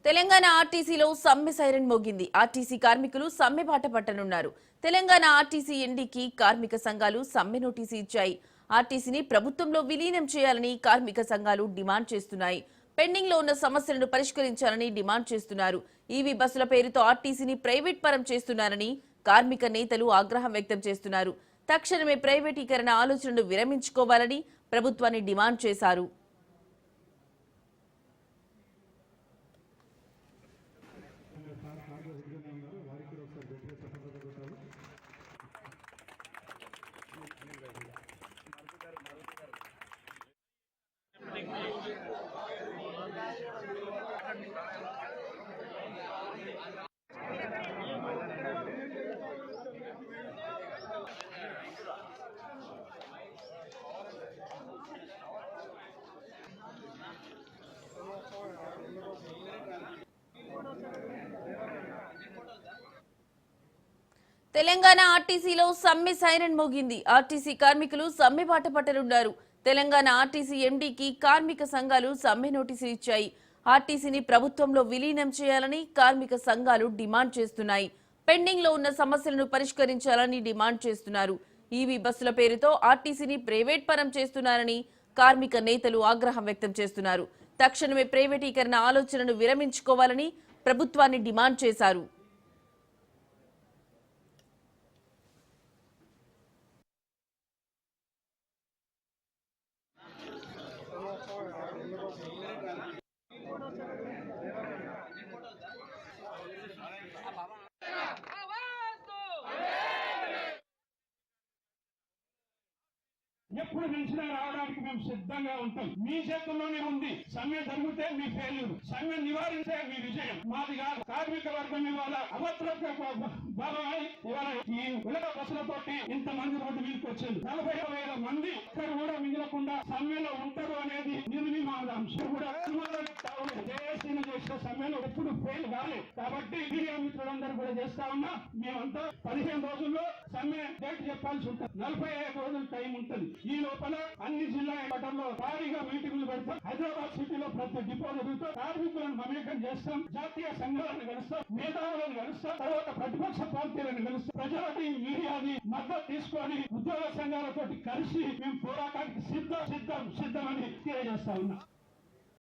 తెలంగాణ ఆర్టీసీలో సమ్మె సైరన్ మోగింది. ఆర్టీసీ కార్మికులు సమ్మె బాట పట్టనున్నారు. తెలంగాణ ఆర్టీసీ ఎండీకి కార్మిక సంఘాలు సమ్మె నోటీసు ఇచ్చాయి. ఆర్టీసీని ప్రభుత్వంలో విలీనం చేయాలని కార్మిక సంఘాలు డిమాండ్ చేస్తున్నాయి. పెండింగ్ లో ఉన్న సమస్యలను పరిష్కరించాలని డిమాండ్ చేస్తున్నారు. ఈవీ బస్సుల పేరుతో ఆర్టీసీని ప్రైవేట్ పరం చేస్తున్నారని కార్మిక నేతలు ఆగ్రహం వ్యక్తం చేస్తున్నారు. తక్షణమే ప్రైవేటీకరణ ఆలోచనను విరమించుకోవాలని ప్రభుత్వాన్ని డిమాండ్ చేశారు. తెలంగాణ ఆర్టీసీలో సమ్మె సైరన్ మోగింది. ఆర్టీసీ కార్మికులు సమ్మె బాట పట్టనున్నారు. తెలంగాణ ఆర్టీసీ ఎండీకి కార్మిక సంఘాలు సమ్మె నోటీసు ఇచ్చాయి. ఆర్టీసీని ప్రభుత్వంలో విలీనం చేయాలని కార్మిక సంఘాలు డిమాండ్ చేస్తున్నాయి. పెండింగ్ లో ఉన్న సమస్యలను పరిష్కరించాలని డిమాండ్ చేస్తున్నారు. ఈవీ బస్సుల పేరుతో ఆర్టీసీని ప్రైవేట్ పరం చేస్తున్నారని కార్మిక నేతలు ఆగ్రహం వ్యక్తం చేస్తున్నారు. తక్షణమే ప్రైవేటీకరణ ఆలోచనను విరమించుకోవాలని ప్రభుత్వాన్ని డిమాండ్ చేశారు. ఎప్పుడు పిలిచినా రావడానికి మేము సిద్ధంగా ఉంటాం. మీ చేతుల్లోనే ఉంది. సమ్మె జరిగితే మీ ఫెయిల్యూర్, సమ్మె నివారిస్తే మీ విజయం. మాది కాదు. కార్మిక వర్గం ఇవాళ అభద్రత భాగమై ఇవాళ ఈ ఉలక బస్సులతోటి ఇంతమంది రోడ్డు మీదకి వచ్చింది. 40,000 మంది ఇక్కడ కూడా మిగలకుండా సమ్మెలో ఉంటారు అనేది నిర్వివాదాంశం. కూడా జేఏసీని చేసిన సమ్మెలో ఎప్పుడు ఫెయిల్ కాలేదు. కాబట్టి మీడియా మిత్రులందరూ కూడా చేస్తా ఉన్నా. మేమంతా 15 రోజుల్లో సమ్మె డేట్ చెప్పాల్సి ఉంటుంది. 45 రోజులు టైం ఉంటుంది. ఈ లోపల అన్ని జిల్లా పట్టణంలో భారీగా మీటింగ్లు పెడతాం. హైదరాబాద్ సిటీలో ప్రతి డిపో జరుగుతాం. కార్మికులను మమేకం చేస్తాం. జాతీయ సంఘాలను కలుస్తాం. మేధావులను కలుస్తాం. తర్వాత ప్రతిపక్ష పార్టీలను కలుస్తాం. ప్రజలకి మీడియాని మద్దతు తీసుకొని ఉద్యోగ సంఘాలతో కలిసి మేము పోరాటానికి సిద్ధమని తెలియజేస్తా ఉన్నాం.